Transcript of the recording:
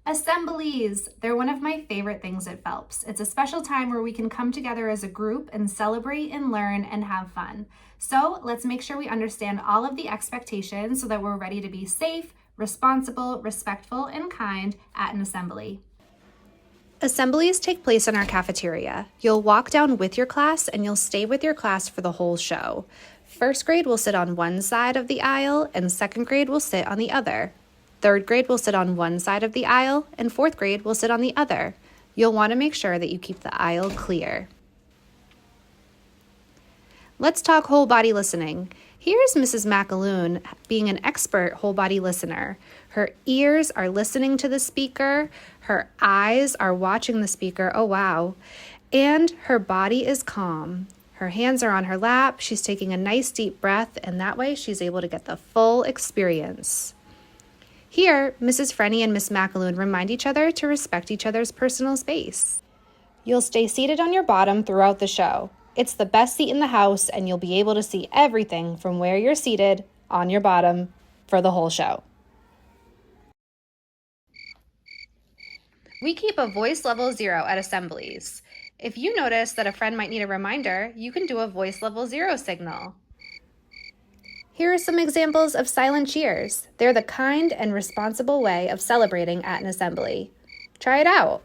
Assemblies! They're one of my favorite things at Phelps. It's a special time where we can come together as a group and celebrate and learn and have fun. So let's make sure we understand all of the expectations so that we're ready to be safe, responsible, respectful, and kind at an assembly. Assemblies take place in our cafeteria. You'll walk down with your class and you'll stay with your class for the whole show. First grade will sit on one side of the aisle and second grade will sit on the other. Third grade will sit on one side of the aisle, and fourth grade will sit on the other. You'll want to make sure that you keep the aisle clear. Let's talk whole body listening. Here's Mrs. McAloon being an expert whole body listener. Her ears are listening to the speaker, her eyes are watching the speaker, oh wow, and her body is calm. Her hands are on her lap, she's taking a nice deep breath, and that way she's able to get the full experience. Here, Mrs. Frenny and Miss McAloon remind each other to respect each other's personal space. You'll stay seated on your bottom throughout the show. It's the best seat in the house, and you'll be able to see everything from where you're seated on your bottom for the whole show. We keep a voice level 0 at assemblies. If you notice that a friend might need a reminder, you can do a voice level 0 signal. Here are some examples of silent cheers. They're the kind and responsible way of celebrating at an assembly. Try it out.